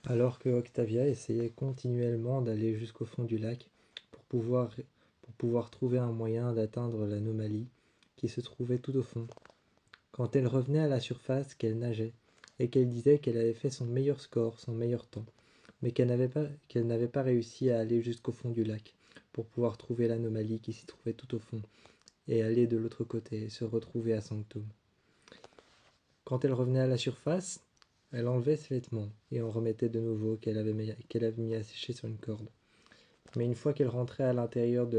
Alors que Octavia essayait continuellement d'aller jusqu'au fond du lac pour pouvoir trouver un moyen d'atteindre l'anomalie qui se trouvait tout au fond. Quand elle revenait à la surface, qu'elle nageait, et qu'elle disait qu'elle avait fait son meilleur score, son meilleur temps, mais qu'elle n'avait pas réussi à aller jusqu'au fond du lac pour pouvoir trouver l'anomalie qui s'y trouvait tout au fond, et aller de l'autre côté et se retrouver à Sanctum. Quand elle revenait à la surface, elle enlevait ses vêtements et en remettait de nouveau qu'elle avait mis à sécher sur une corde. Mais une fois qu'elle rentrait à l'intérieur de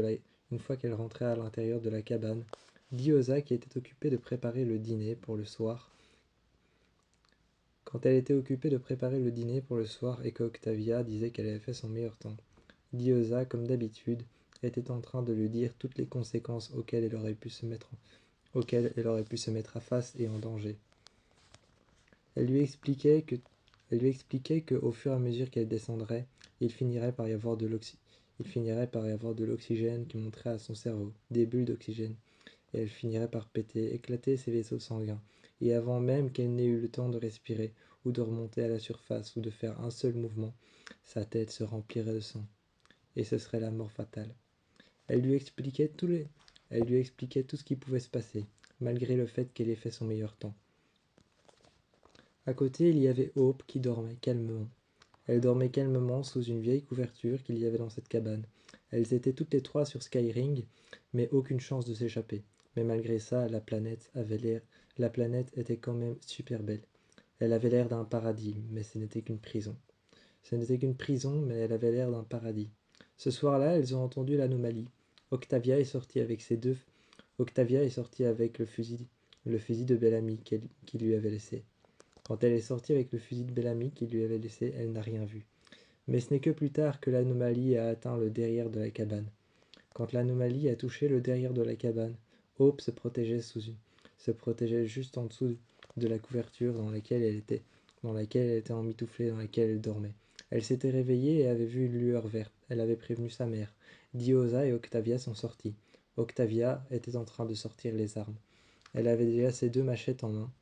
la cabane, Diyoza, qui était occupée de préparer le dîner pour le soir, quand elle était occupée de préparer le dîner pour le soir et qu'Octavia disait qu'elle avait fait son meilleur temps, Diyoza, comme d'habitude, était en train de lui dire toutes les conséquences auxquelles elle aurait pu se mettre à face et en danger. Elle lui expliquait que au fur et à mesure qu'elle descendrait, il finirait par y avoir de l'oxygène qui monterait à son cerveau, des bulles d'oxygène, et elle finirait par péter, éclater ses vaisseaux sanguins, et avant même qu'elle n'ait eu le temps de respirer, ou de remonter à la surface, ou de faire un seul mouvement, sa tête se remplirait de sang, et ce serait la mort fatale. Elle lui expliquait tout ce qui pouvait se passer, malgré le fait qu'elle ait fait son meilleur temps. À côté, il y avait Hope qui dormait calmement. Elle dormait calmement sous une vieille couverture qu'il y avait dans cette cabane. Elles étaient toutes les trois sur Skyring, mais aucune chance de s'échapper. Mais malgré ça, la planète était quand même super belle. Elle avait l'air d'un paradis, mais ce n'était qu'une prison. Ce n'était qu'une prison, mais elle avait l'air d'un paradis. Ce soir-là, elles ont entendu l'anomalie. Octavia est sortie avec ses deux. Octavia est sortie avec le fusil de Bellamy qu'il lui avait laissé. Quand elle est sortie avec le fusil de Bellamy qu'il lui avait laissé, elle n'a rien vu. Mais ce n'est que plus tard que l'anomalie a atteint le derrière de la cabane. Quand l'anomalie a touché le derrière de la cabane, Hope se protégeait juste en dessous de la couverture dans laquelle elle était emmitouflée, dans laquelle elle dormait. Elle s'était réveillée et avait vu une lueur verte. Elle avait prévenu sa mère. Diyoza et Octavia sont sortis. Octavia était en train de sortir les armes. Elle avait déjà ses deux machettes en main.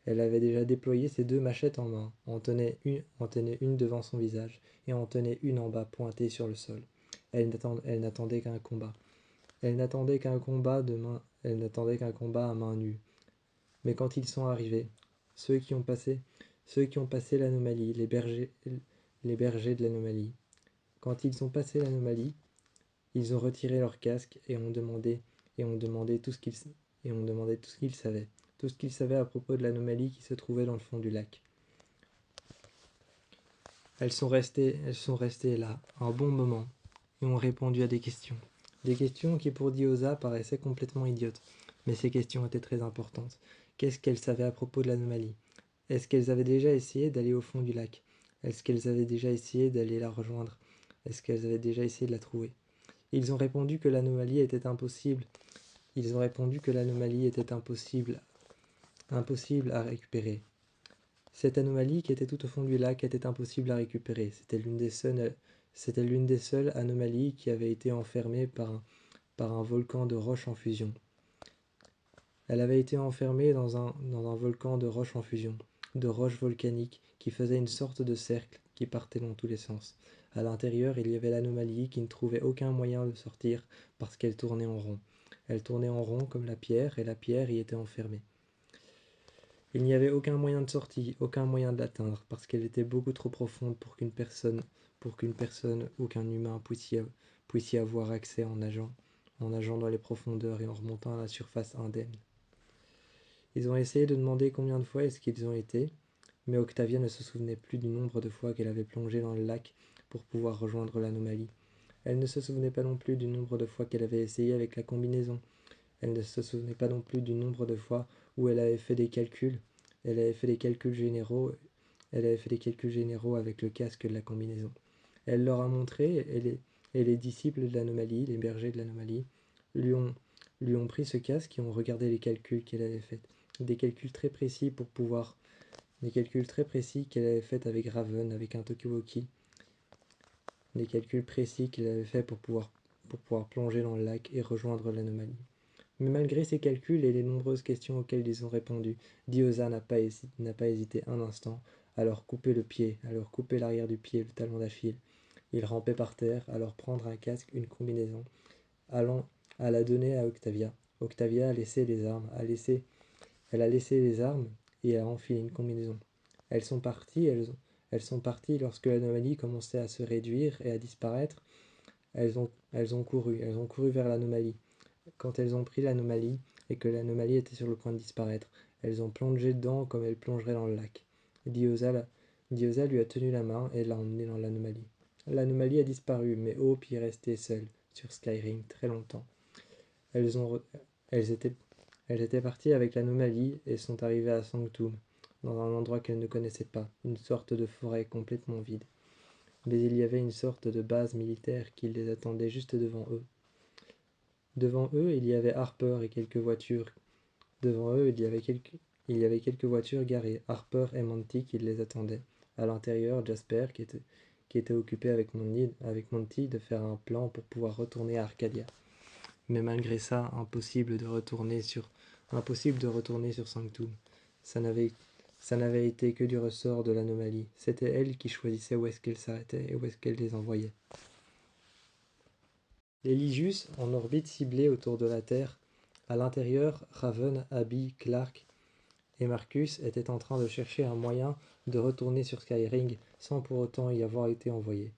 Elle avait déjà déployé ses deux machettes en main, en tenait une devant son visage, et en tenait une en bas pointée sur le sol. Elle n'attendait qu'un combat. Elle n'attendait qu'un combat à main nue. Mais quand ils sont arrivés, ceux qui ont passé, ceux qui ont passé l'anomalie, les bergers de l'anomalie, quand ils ont passé l'anomalie, ils ont retiré leur casque et ont demandé tout ce qu'ils savaient. Tout ce qu'ils savaient à propos de l'anomalie qui se trouvait dans le fond du lac. Elles sont restées là, un bon moment, et ont répondu à des questions. Des questions qui pour Diyoza paraissaient complètement idiotes, mais ces questions étaient très importantes. Qu'est-ce qu'elles savaient à propos de l'anomalie? Est-ce qu'elles avaient déjà essayé d'aller au fond du lac? Est-ce qu'elles avaient déjà essayé d'aller la rejoindre? Est-ce qu'elles avaient déjà essayé de la trouver? Ils ont répondu que l'anomalie était impossible. Ils ont répondu que l'anomalie était impossible à récupérer. Cette anomalie qui était tout au fond du lac était impossible à récupérer. C'était l'une des seules anomalies qui avait été enfermée par un volcan de roches en fusion. Elle avait été enfermée dans un volcan de roches en fusion, de roches volcaniques qui faisaient une sorte de cercle qui partait dans tous les sens. À l'intérieur, il y avait l'anomalie qui ne trouvait aucun moyen de sortir parce qu'elle tournait en rond. Elle tournait en rond comme la pierre et la pierre y était enfermée. Il n'y avait aucun moyen de sortie, aucun moyen de l'atteindre, parce qu'elle était beaucoup trop profonde pour qu'une personne ou qu'un humain puisse y avoir accès en nageant dans les profondeurs et en remontant à la surface indemne. Ils ont essayé de demander combien de fois est-ce qu'ils ont été, mais Octavia ne se souvenait plus du nombre de fois qu'elle avait plongé dans le lac pour pouvoir rejoindre l'anomalie. Elle ne se souvenait pas non plus du nombre de fois qu'elle avait essayé avec la combinaison. Elle ne se souvenait pas non plus du nombre de fois où elle avait fait des calculs. Elle avait fait des calculs généraux avec le casque de la combinaison. Elle leur a montré, et les disciples de l'anomalie, les bergers de l'anomalie, lui ont pris ce casque et ont regardé les calculs qu'elle avait faits. Des calculs très précis qu'elle avait faits avec Raven, avec un Tokiwoki. Des calculs précis qu'elle avait faits pour pouvoir plonger dans le lac et rejoindre l'anomalie. Mais malgré ces calculs et les nombreuses questions auxquelles ils ont répondu, Diyoza n'a pas hésité un instant à leur couper le pied, à leur couper l'arrière du pied, le talon d'Achille. Il rampait par terre, à leur prendre un casque, une combinaison, allant à la donner à Octavia. Octavia a laissé les armes, elle a laissé les armes et a enfilé une combinaison. Elles sont parties lorsque l'anomalie commençait à se réduire et à disparaître. Elles ont couru vers l'anomalie. Quand elles ont pris l'anomalie et que l'anomalie était sur le point de disparaître, elles ont plongé dedans comme elles plongeraient dans le lac. Diosa lui a tenu la main et l'a emmené dans l'anomalie. L'anomalie a disparu, mais Hope y est restée seule, sur Skyring, très longtemps. Elles, ont, elles, étaient, elles étaient parties avec l'anomalie et sont arrivées à Sanctum, dans un endroit qu'elles ne connaissaient pas, une sorte de forêt complètement vide. Mais il y avait une sorte de base militaire qui les attendait juste devant eux. Devant eux, il y avait Harper et quelques voitures. Devant eux, il y avait quelques voitures garées. Harper et Monty qui les attendaient. À l'intérieur, Jasper qui était occupé avec Monty de faire un plan pour pouvoir retourner à Arcadia. Mais malgré ça, impossible de retourner sur Sanctum. Ça n'avait été que du ressort de l'anomalie. C'était elle qui choisissait où est-ce qu'elle s'arrêtait et où est-ce qu'elle les envoyait. Les Ligius, en orbite ciblée autour de la Terre, à l'intérieur, Raven, Abby, Clark et Marcus étaient en train de chercher un moyen de retourner sur Skyring sans pour autant y avoir été envoyés.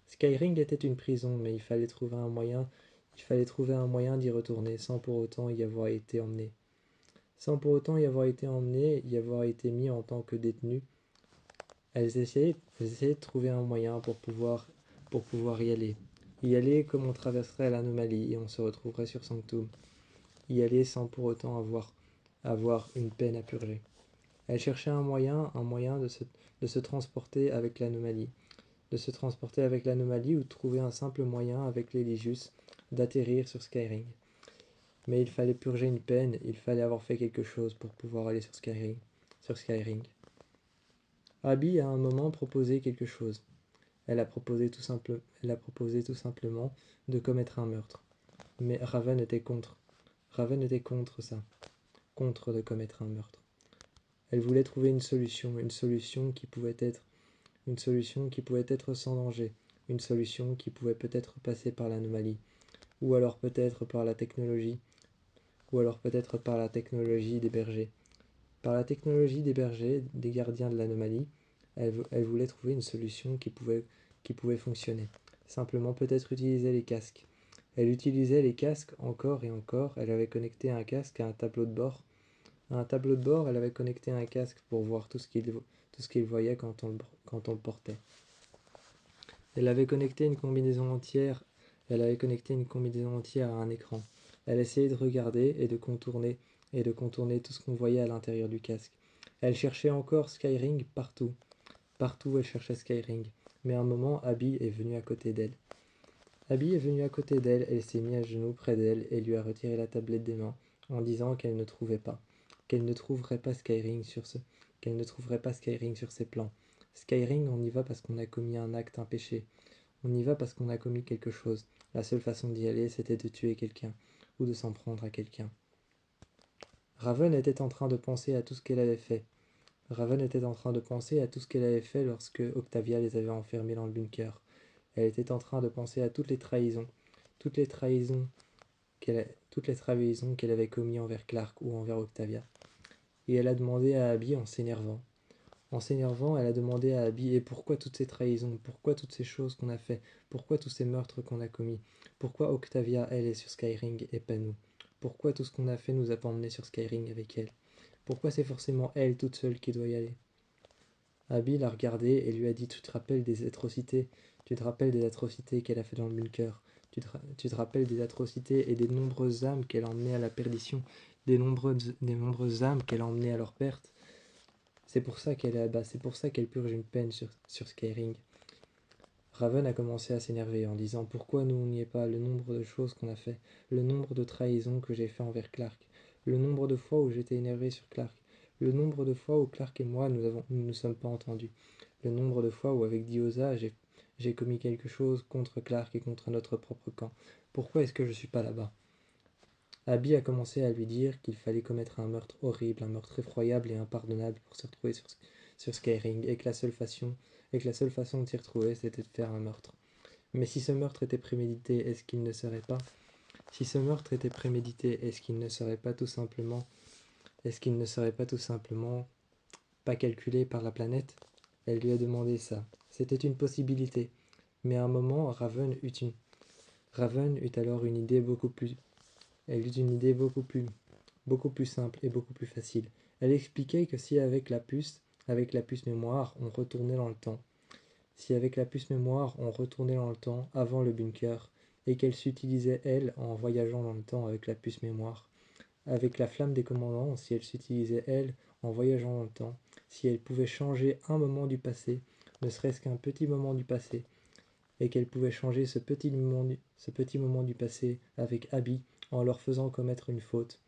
Skyring était une prison, mais il fallait trouver un moyen d'y retourner sans pour autant y avoir été emmené. Sans pour autant y avoir été emmené, y avoir été mis en tant que détenu, elles essayaient de trouver un moyen pour pouvoir y aller. Y aller comme on traverserait l'anomalie et on se retrouverait sur Sanctum. Y aller sans pour autant avoir une peine à purger. Elle cherchait un moyen de se transporter avec l'anomalie. De se transporter avec l'anomalie ou de trouver un simple moyen avec les Ligius d'atterrir sur Skyring. Mais il fallait purger une peine, il fallait avoir fait quelque chose pour pouvoir aller sur Skyring. Abby a un moment proposé quelque chose. Elle a proposé tout simplement de commettre un meurtre. Mais Raven était contre. Raven était contre ça. Contre de commettre un meurtre. Elle voulait trouver une solution qui pouvait être sans danger, une solution qui pouvait peut-être passer par l'anomalie, ou alors peut-être par la technologie des bergers. Par la technologie des bergers, des gardiens de l'anomalie, elle voulait trouver une solution qui pouvait fonctionner. Simplement peut-être utiliser les casques. Elle utilisait les casques encore et encore, elle avait connecté un casque à un tableau de bord. À un tableau de bord, elle avait connecté un casque pour voir tout ce qu'il voyait quand on le portait. Elle avait connecté une combinaison entière à un écran. Elle essayait de regarder et de contourner tout ce qu'on voyait à l'intérieur du casque. Elle cherchait encore Skyring partout. Partout elle cherchait Skyring. Mais à un moment, Abby est venue à côté d'elle. Elle s'est mise à genoux près d'elle et lui a retiré la tablette des mains en disant qu'elle ne trouverait pas Skyring sur ses plans. Skyring, on y va parce qu'on a commis un acte, un péché. On y va parce qu'on a commis quelque chose. La seule façon d'y aller, c'était de tuer quelqu'un, ou de s'en prendre à quelqu'un. Raven était en train de penser à tout ce qu'elle avait fait. Lorsque Octavia les avait enfermés dans le bunker. Elle était en train de penser à toutes les trahisons qu'elle avait commises envers Clark ou envers Octavia. Et elle a demandé à Abby en s'énervant. Elle a demandé à Abby « Et pourquoi toutes ces trahisons? Pourquoi toutes ces choses qu'on a fait? Pourquoi tous ces meurtres qu'on a commis? Pourquoi Octavia, elle, est sur Skyring et pas nous? Pourquoi tout ce qu'on a fait nous a pas emmenés sur Skyring avec elle? Pourquoi c'est forcément elle toute seule qui doit y aller ?» Abby l'a regardé et lui a dit « Tu te rappelles des atrocités qu'elle a fait dans le bunker? Tu te rappelles des atrocités et des nombreuses âmes qu'elle a emmenées à la perdition, des nombreuses âmes qu'elle a emmenées à leur perte? C'est pour ça qu'elle purge une peine sur Skyring. » Raven a commencé à s'énerver en disant « Pourquoi nous n'y est pas? Le nombre de choses qu'on a fait, le nombre de trahisons que j'ai fait envers Clark, le nombre de fois où j'étais énervé sur Clark, le nombre de fois où Clark et moi nous sommes pas entendus, le nombre de fois où avec Diosa j'ai commis quelque chose contre Clark et contre notre propre camp. Pourquoi est-ce que je suis pas là-bas ?» Abby a commencé à lui dire qu'il fallait commettre un meurtre horrible, un meurtre effroyable et impardonnable pour se retrouver sur Skyring et que la seule façon de s'y retrouver, c'était de faire un meurtre. Mais si ce meurtre était prémédité, est-ce qu'il ne serait pas... Si ce meurtre était prémédité, est-ce qu'il ne serait pas tout simplement... Est-ce qu'il ne serait pas tout simplement pas calculé par la planète? Elle lui a demandé ça. C'était une possibilité. Mais à un moment, Raven eut alors une idée beaucoup plus... Elle eut une idée beaucoup plus simple et beaucoup plus facile. Elle expliquait que si avec la puce mémoire, on retournait dans le temps, si avec la puce mémoire, on retournait dans le temps avant le bunker, et qu'elle s'utilisait, elle, en voyageant dans le temps avec la puce mémoire, avec la flamme des commandants, si elle s'utilisait, elle, en voyageant dans le temps, si elle pouvait changer un moment du passé, ne serait-ce qu'un petit moment du passé, et qu'elle pouvait changer ce petit moment du passé avec Abby en leur faisant commettre une faute,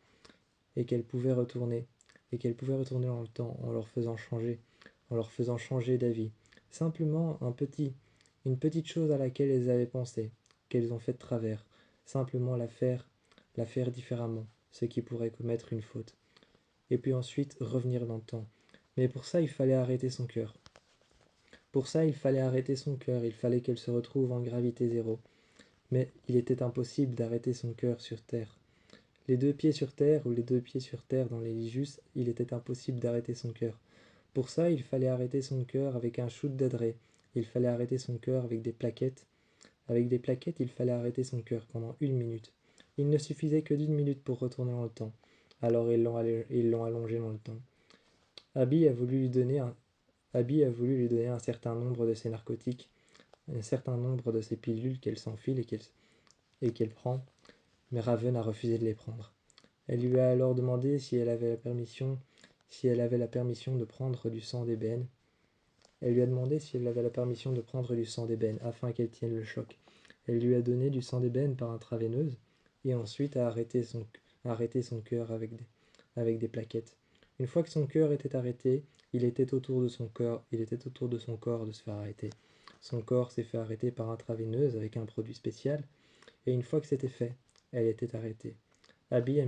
et qu'elle pouvait retourner dans le temps en leur faisant changer d'avis. Simplement une petite chose à laquelle elles avaient pensé, qu'elles ont fait de travers, simplement la faire différemment, ce qui pourrait commettre une faute. Et puis ensuite revenir dans le temps. Mais pour ça, il fallait arrêter son cœur. Il fallait qu'elle se retrouve en gravité zéro. Mais il était impossible d'arrêter son cœur sur Terre. Les deux pieds sur Terre ou les deux pieds sur Terre dans les Lijus, il était impossible d'arrêter son cœur. Pour ça, il fallait arrêter son cœur avec un shoot d'adré. Il fallait arrêter son cœur avec des plaquettes. Avec des plaquettes, il fallait arrêter son cœur pendant 1 minute. Il ne suffisait que d'1 minute pour retourner dans le temps. Alors ils l'ont allongé dans le temps. Abby a voulu lui donner un certain nombre de ses narcotiques, un certain nombre de ses pilules qu'elle s'enfile et qu'elle prend, mais Raven a refusé de les prendre. Elle lui a alors demandé si elle avait la permission de prendre du sang d'ébène. Elle lui a demandé si elle avait la permission de prendre du sang d'ébène afin qu'elle tienne le choc. Elle lui a donné du sang d'ébène par intraveineuse et ensuite a arrêté son cœur avec des plaquettes. Une fois que son cœur était arrêté, il était autour de son corps de se faire arrêter. Son corps s'est fait arrêter par intraveineuse avec un produit spécial, et une fois que c'était fait, elle était arrêtée. Abby a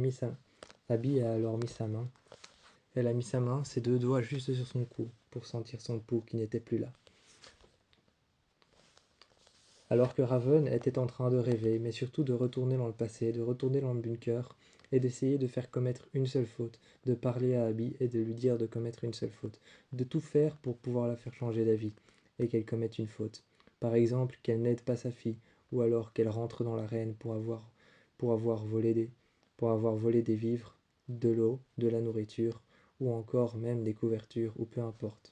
alors mis sa main. Elle a mis sa main, ses deux doigts juste sur son cou, pour sentir son pouls qui n'était plus là. Alors que Raven était en train de rêver, mais surtout de retourner dans le passé, de retourner dans le bunker, et d'essayer de faire commettre une seule faute, de parler à Abby et de lui dire de commettre une seule faute, de tout faire pour pouvoir la faire changer d'avis, et qu'elle commette une faute. Par exemple, qu'elle n'aide pas sa fille, ou alors qu'elle rentre dans l'arène pour avoir volé des vivres, de l'eau, de la nourriture, ou encore même des couvertures, ou peu importe.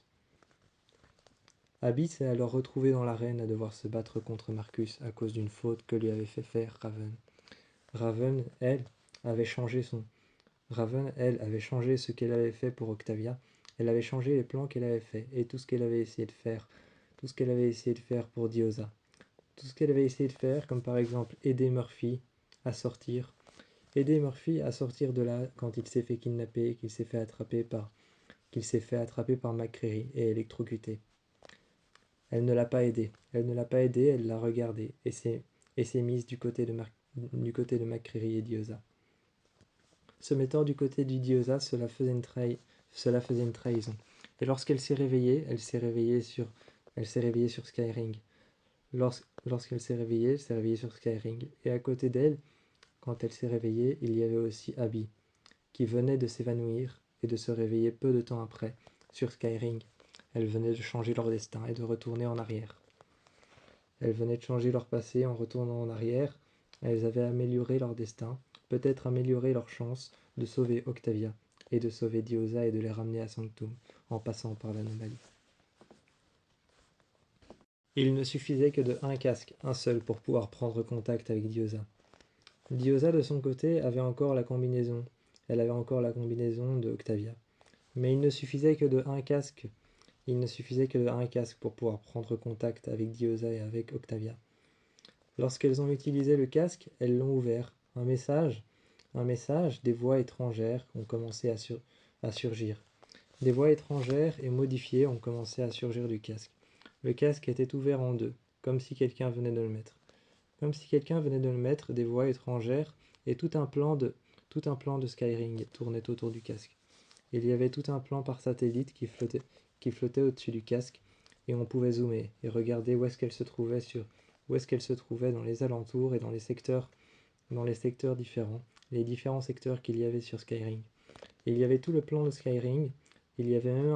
Abby s'est alors retrouvée dans l'arène à devoir se battre contre Marcus à cause d'une faute que lui avait fait faire Raven. Raven, elle, avait changé ce qu'elle avait fait pour Octavia. Elle avait changé les plans qu'elle avait fait et tout ce qu'elle avait essayé de faire. Tout ce qu'elle avait essayé de faire pour Diyoza. Tout ce qu'elle avait essayé de faire, comme par exemple aider Murphy à sortir. Aider Murphy à sortir de là quand il s'est fait kidnapper, qu'il s'est fait attraper par McCreary et électrocuté. Elle ne l'a pas aidé, elle l'a regardé et s'est mise du côté de McCreary et Diyoza. Se mettant du côté du Diyoza, cela faisait une trahison. Et lorsqu'elle s'est réveillée, elle s'est réveillée sur Skyring. Lorsqu'elle s'est réveillée sur Skyring. Et à côté d'elle, quand elle s'est réveillée, il y avait aussi Abby, qui venait de s'évanouir et de se réveiller peu de temps après, sur Skyring. Elle venait de changer leur destin et de retourner en arrière. Elles venaient de changer leur passé en retournant en arrière. Elles avaient amélioré leur destin, peut-être amélioré leur chance de sauver Octavia et de sauver Diyoza et de les ramener à Sanctum en passant par l'anomalie. Il ne suffisait que de un casque, un seul, pour pouvoir prendre contact avec Diyoza. Diyoza, de son côté, avait encore la combinaison. Elle avait encore la combinaison de Octavia. Mais il ne suffisait que de un casque pour pouvoir prendre contact avec Diyoza et avec Octavia. Lorsqu'elles ont utilisé le casque, elles l'ont ouvert. Un message, des voix étrangères ont commencé à surgir. Des voix étrangères et modifiées ont commencé à surgir du casque. Le casque était ouvert en deux, comme si quelqu'un venait de le mettre. Des voix étrangères et tout un plan de Skyring tournait autour du casque. Il y avait tout un plan par satellite qui qui flottait au-dessus du casque, et on pouvait zoomer et regarder où est-ce qu'elle se trouvait dans les alentours et dans les secteurs différents, les différents secteurs qu'il y avait sur Skyring. Et il y avait tout le plan de Skyring, il y avait même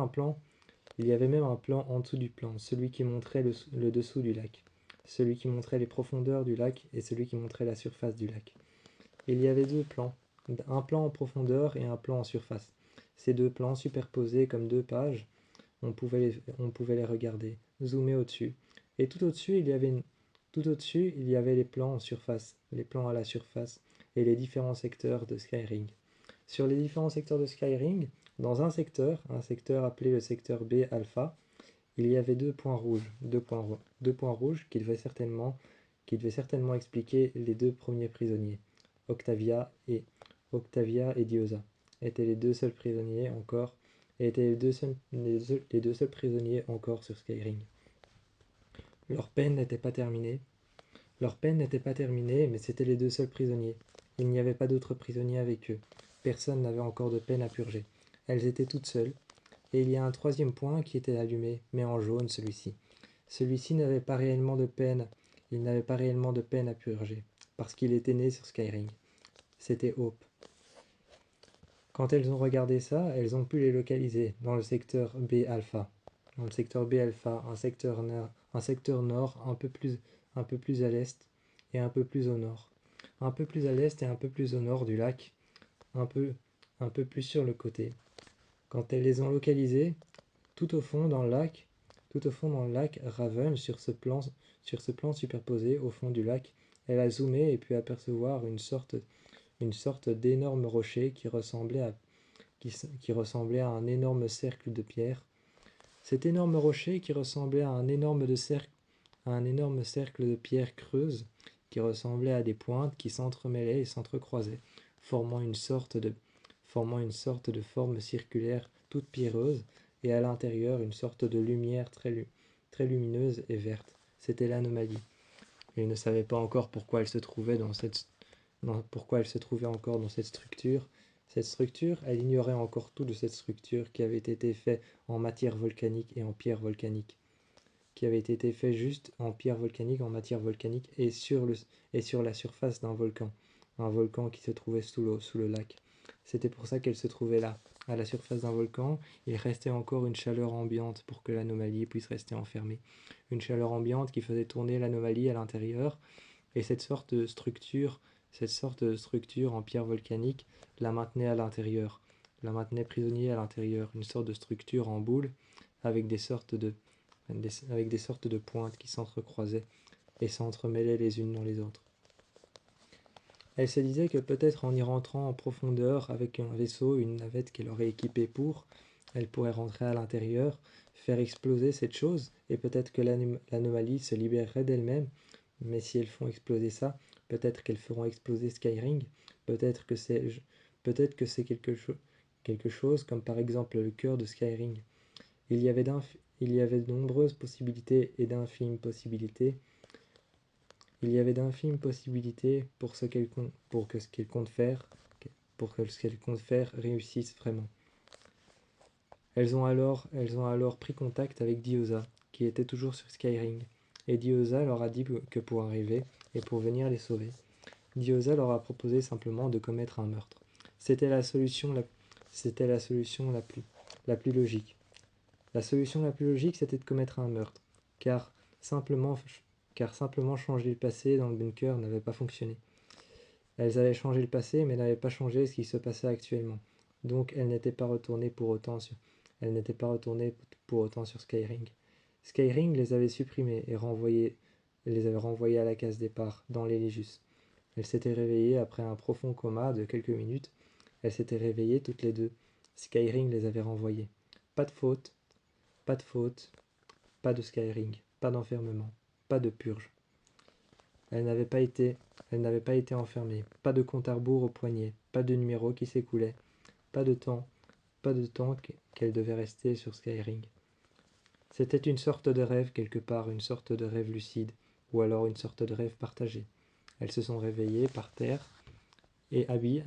un plan en dessous du plan, celui qui montrait le dessous du lac, celui qui montrait les profondeurs du lac et celui qui montrait la surface du lac. Il y avait deux plans, un plan en profondeur et un plan en surface. Ces deux plans superposés comme deux pages, on pouvait les regarder, zoomer au-dessus. Et tout au-dessus, il y avait les plans en surface, les plans à la surface et les différents secteurs de Skyring. Sur les différents secteurs de Skyring, dans un secteur appelé le secteur B alpha, il y avait deux points rouges qui devaient certainement expliquer les deux premiers prisonniers, Octavia et Diosa, étaient les deux seuls prisonniers encore, et étaient les deux seuls prisonniers encore sur Skyring. Leur peine n'était pas terminée, mais c'était les deux seuls prisonniers. Il n'y avait pas d'autres prisonniers avec eux. Personne n'avait encore de peine à purger. Elles étaient toutes seules. Et il y a un troisième point qui était allumé, mais en jaune celui-ci. Celui-ci n'avait pas réellement de peine. Il n'avait pas réellement de peine à purger, parce qu'il était né sur Skyring. C'était Hope. Quand elles ont regardé ça, elles ont pu les localiser dans le secteur B alpha. Dans le secteur B alpha, un secteur nord un peu plus à l'est et un peu plus au nord. Un peu plus à l'est et un peu plus au nord du lac, un peu plus sur le côté. Quand elles les ont localisés, tout au fond dans le lac, Raven, sur ce plan superposé au fond du lac, elle a zoomé et pu apercevoir une sorte d'énorme rocher qui ressemblait à un énorme cercle de pierre. Cet énorme rocher qui ressemblait à un énorme cercle de pierre creuse qui ressemblait à des pointes qui s'entremêlaient et s'entrecroisaient, formant une sorte de forme circulaire toute pierreuse, et à l'intérieur une sorte de lumière très lumineuse et verte. C'était l'anomalie. Il ne savait pas encore pourquoi elle se trouvait encore dans cette structure. Cette structure, elle ignorait encore tout de cette structure qui avait été faite en matière volcanique et en pierre volcanique, qui avait été fait juste en pierre volcanique, en matière volcanique et sur la surface d'un volcan, un volcan qui se trouvait sous l'eau, sous le lac. C'était pour ça qu'elle se trouvait là. À la surface d'un volcan, il restait encore une chaleur ambiante pour que l'anomalie puisse rester enfermée. Une chaleur ambiante qui faisait tourner l'anomalie à l'intérieur, et cette sorte de structure en pierre volcanique la maintenait à l'intérieur, la maintenait prisonnier à l'intérieur, une sorte de structure en boule avec des sortes de pointes qui s'entrecroisaient et s'entremêlaient les unes dans les autres. Elle se disait que peut-être en y rentrant en profondeur avec un vaisseau, une navette qu'elle aurait équipée elle pourrait rentrer à l'intérieur, faire exploser cette chose, et peut-être que l'anomalie se libérerait d'elle-même. Mais si elles font exploser ça, peut-être qu'elles feront exploser Skyring, peut-être que c'est quelque chose comme par exemple le cœur de Skyring. Il y avait de nombreuses possibilités et d'infimes possibilités. Il y avait d'infimes possibilités pour que ce qu'elle compte faire réussisse vraiment. Elles ont alors pris contact avec Diosa, qui était toujours sur Skyring, et Diosa leur a dit que pour arriver et pour venir les sauver, Diosa leur a proposé simplement de commettre un meurtre. C'était la solution la plus logique. La solution la plus logique, c'était de commettre un meurtre, car simplement changer le passé dans le bunker n'avait pas fonctionné. Elles avaient changé le passé, mais n'avaient pas changé ce qui se passait actuellement. Donc elles n'étaient pas retournées pour autant sur Skyring. Skyring les avait supprimées et les avait renvoyées à la case départ, dans l'Elegius. Elles s'étaient réveillées après un profond coma de quelques minutes. Elles s'étaient réveillées toutes les deux. Skyring les avait renvoyées. Pas de faute, pas de Skyring, pas d'enfermement, pas de purge. Elles n'avaient pas été enfermées, pas de compte à rebours au poignet, pas de numéro qui s'écoulait, pas de temps qu'elles devaient rester sur Skyring. C'était une sorte de rêve quelque part, une sorte de rêve lucide, ou alors une sorte de rêve partagé. Elles se sont réveillées par terre, et Abby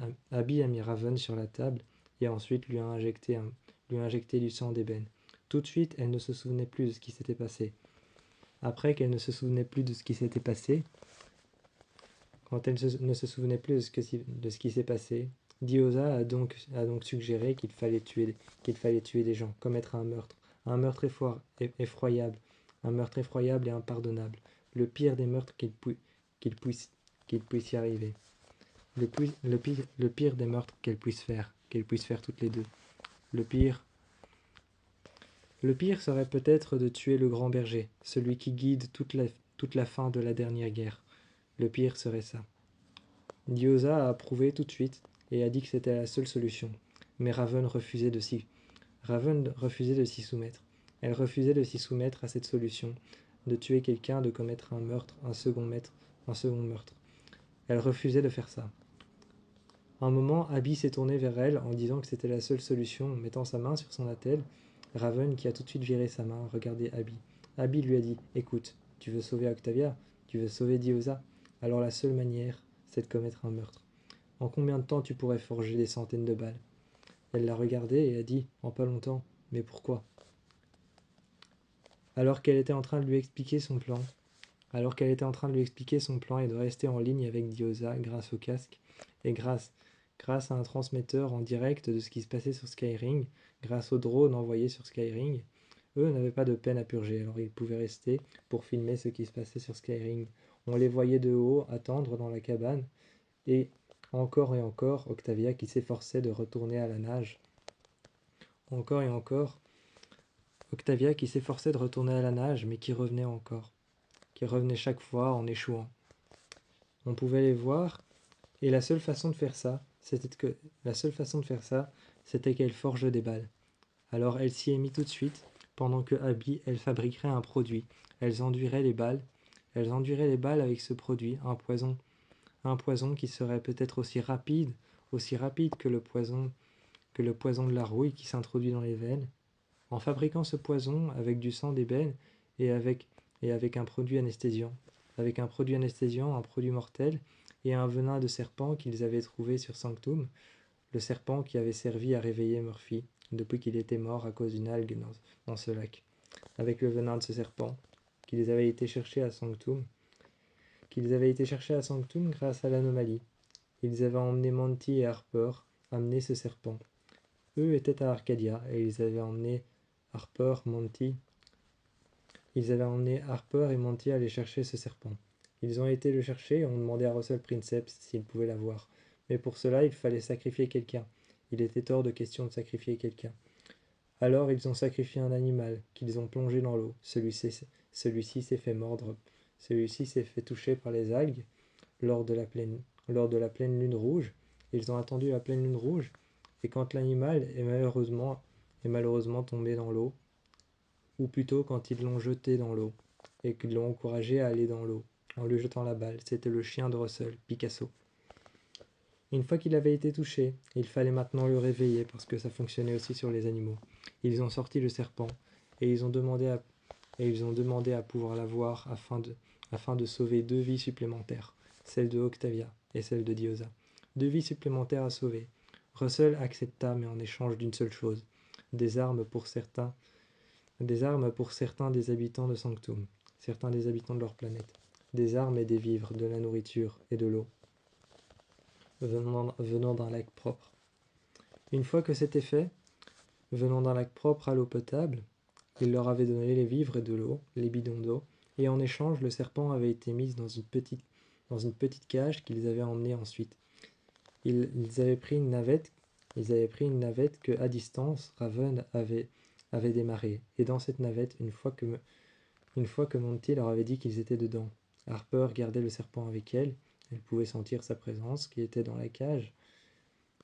a mis Raven sur la table, et ensuite lui a injecté du sang d'ébène, Tout de suite, elle ne se souvenait plus de ce qui s'était passé. Après qu'elle ne se souvenait plus de ce qui s'était passé, quand elle ne se souvenait plus de ce qui s'est passé, Diyoza a donc suggéré qu'il fallait tuer des gens, commettre un meurtre effroyable, un meurtre effroyable et impardonnable, le pire des meurtres qu'il puisse, qu'il puisse y arriver, le pire des meurtres qu'elle puisse faire toutes les deux. Le pire, le pire serait peut-être de tuer le grand berger, celui qui guide toute la fin de la dernière guerre. Le pire serait ça. Diyoza a approuvé tout de suite et a dit que c'était la seule solution. Mais Raven refusait de s'y soumettre. Elle refusait de s'y soumettre à cette solution, de tuer quelqu'un, de commettre un meurtre, un second meurtre. Elle refusait de faire ça. Un moment, Abby s'est tourné vers elle en disant que c'était la seule solution, en mettant sa main sur son attelle. Raven, qui a tout de suite viré sa main, regardait Abby. Abby lui a dit « Écoute, tu veux sauver Octavia? Tu veux sauver Diyoza? Alors la seule manière, c'est de commettre un meurtre. En combien de temps tu pourrais forger des centaines de balles ?» Elle l'a regardé et a dit « En pas longtemps. Mais pourquoi ?» Alors qu'elle était en train de lui expliquer son plan, et de rester en ligne avec Diyoza grâce au casque, et grâce à un transmetteur en direct de ce qui se passait sur Skyring, grâce au drone envoyé sur Skyring, eux n'avaient pas de peine à purger, alors ils pouvaient rester pour filmer ce qui se passait sur Skyring. On les voyait de haut attendre dans la cabane, et encore, Octavia qui s'efforçait de retourner à la nage. Encore et encore, Octavia qui s'efforçait de retourner à la nage, mais qui revenait chaque fois en échouant. On pouvait les voir, et la seule façon de faire ça, c'était qu'elle forge des balles. Alors elle s'y est mise tout de suite, pendant que Abby, elle fabriquerait un produit. Elles enduiraient les balles avec ce produit, un poison qui serait peut-être aussi rapide que le poison de la rouille qui s'introduit dans les veines. En fabriquant ce poison avec du sang d'ébène et avec un produit anesthésiant. Avec un produit anesthésiant, un produit mortel et un venin de serpent qu'ils avaient trouvé sur Sanctum, le serpent qui avait servi à réveiller Murphy depuis qu'il était mort à cause d'une algue dans ce lac. Avec le venin de ce serpent, qu'ils avaient été chercher à Sanctum grâce à l'anomalie. Ils avaient emmené Monty et Harper amener ce serpent. Eux étaient à Arcadia et ils avaient emmené Harper et Monty aller chercher ce serpent. Ils ont été le chercher et ont demandé à Russell Princeps s'il pouvait l'avoir. Mais pour cela, il fallait sacrifier quelqu'un. Il était hors de question de sacrifier quelqu'un. Alors ils ont sacrifié un animal qu'ils ont plongé dans l'eau. Celui-ci s'est fait mordre. Celui-ci s'est fait toucher par les algues lors de la pleine lune rouge. Ils ont attendu la pleine lune rouge et quand l'animal est malheureusement tombé dans l'eau, ou plutôt quand ils l'ont jeté dans l'eau et qu'ils l'ont encouragé à aller dans l'eau en lui jetant la balle, c'était le chien de Russell, Picasso. Une fois qu'il avait été touché, il fallait maintenant le réveiller parce que ça fonctionnait aussi sur les animaux. Ils ont sorti le serpent et ils ont demandé à pouvoir l'avoir afin de sauver 2 vies supplémentaires, celle de Octavia et celle de Diyoza. 2 vies supplémentaires à sauver. Russell accepta, mais en échange d'une seule chose, des armes pour certains des habitants de Sanctum, certains des habitants de leur planète, des armes et des vivres, de la nourriture et de l'eau, venant d'un lac propre. Une fois que c'était fait, venant d'un lac propre à l'eau potable, il leur avait donné les vivres et de l'eau, les bidons d'eau, et en échange, le serpent avait été mis dans une petite cage qu'ils avaient emmenée ensuite. Ils avaient pris une navette que, à distance, Raven avait démarré. Et dans cette navette, une fois que Monty leur avait dit qu'ils étaient dedans, Harper gardait le serpent avec elle. Elle pouvait sentir sa présence qui était dans la cage.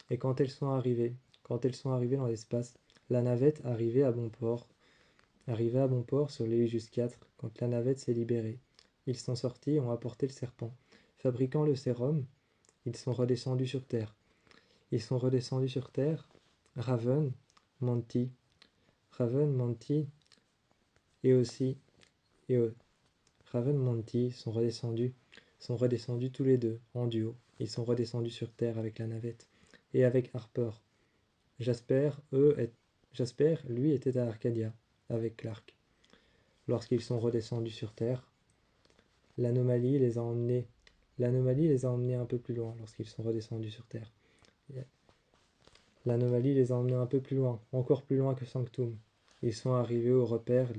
Et quand elles sont arrivées dans l'espace, la navette arrivait à bon port sur l'Eligius 4 quand la navette s'est libérée. Ils sont sortis et ont apporté le serpent. Fabriquant le sérum, ils sont redescendus sur Terre. Raven, Monty et aussi et Raven et Monty sont redescendus tous les deux en duo. Ils sont redescendus sur Terre avec la navette et avec Harper. Jasper, lui, était à Arcadia. avec Clark. Lorsqu'ils sont redescendus sur Terre, l'anomalie les a emmenés un peu plus loin lorsqu'ils sont redescendus sur Terre. L'anomalie les a emmenés un peu plus loin, encore plus loin que Sanctum. Ils sont arrivés au repère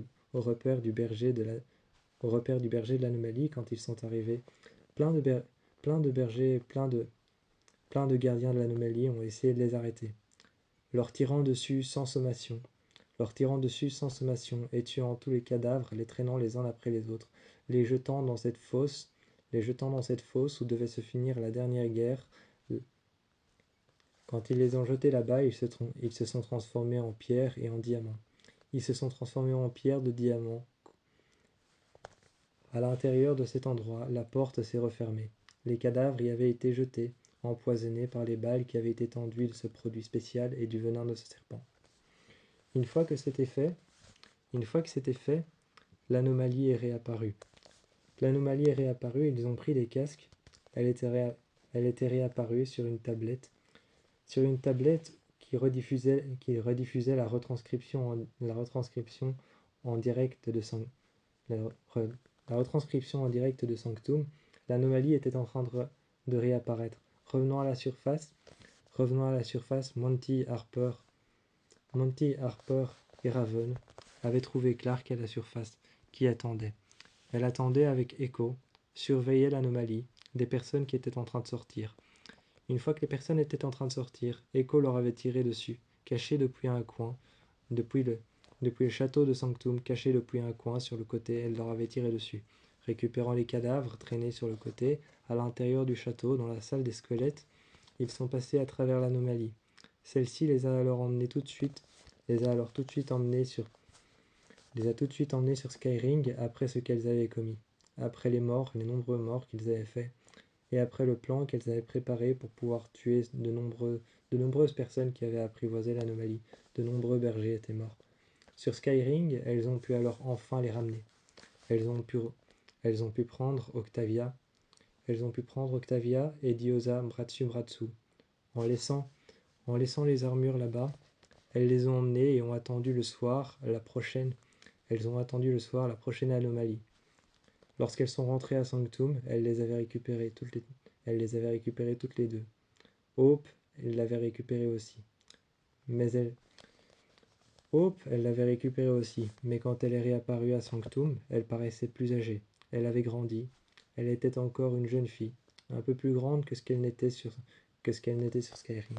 du berger de l'anomalie quand ils sont arrivés. Plein de bergers, plein de gardiens de l'anomalie ont essayé de les arrêter, leur tirant dessus sans sommation, et tuant tous les cadavres, les traînant les uns après les autres, les jetant dans cette fosse où devait se finir la dernière guerre. Quand ils les ont jetés là-bas, ils se sont transformés en pierre et en diamant. Ils se sont transformés en pierre de diamant. À l'intérieur de cet endroit, la porte s'est refermée. Les cadavres y avaient été jetés, empoisonnés par les balles qui avaient été enduits de ce produit spécial et du venin de ce serpent. Une fois que c'était fait, l'anomalie est réapparue. Ils ont pris les casques. Elle était réapparue sur une tablette qui rediffusait la retranscription en direct de Sanctum. L'anomalie était en train de réapparaître. Revenant à la surface, Monty, Harper et Raven avaient trouvé Clark à la surface, qui attendait. Elle attendait avec Echo, surveillait l'anomalie, des personnes qui étaient en train de sortir. Une fois que les personnes étaient en train de sortir, Echo leur avait tiré dessus, caché depuis un coin, depuis le château de Sanctum, caché depuis un coin sur le côté, elle leur avait tiré dessus. Récupérant les cadavres traînés sur le côté, à l'intérieur du château, dans la salle des squelettes, ils sont passés à travers l'anomalie. Celle-ci les a alors tout de suite emmenés sur Skyring après ce qu'elles avaient commis, après les nombreux morts qu'ils avaient faits, et après le plan qu'elles avaient préparé pour pouvoir tuer de nombreuses personnes qui avaient apprivoisé l'anomalie. De nombreux bergers étaient morts. Sur Skyring, elles ont pu alors enfin les ramener. Elles ont pu prendre Octavia et Diosa Bratsu. En laissant les armures là-bas, elles les ont emmenées et ont attendu le soir la prochaine anomalie. Lorsqu'elles sont rentrées à Sanctum, elle les avait récupérées toutes les deux. Hope, elle l'avait récupérée aussi. Elle l'avait récupérée aussi, mais quand elle est réapparue à Sanctum, elle paraissait plus âgée. Elle avait grandi. Elle était encore une jeune fille, un peu plus grande que ce qu'elle n'était sur Skyring.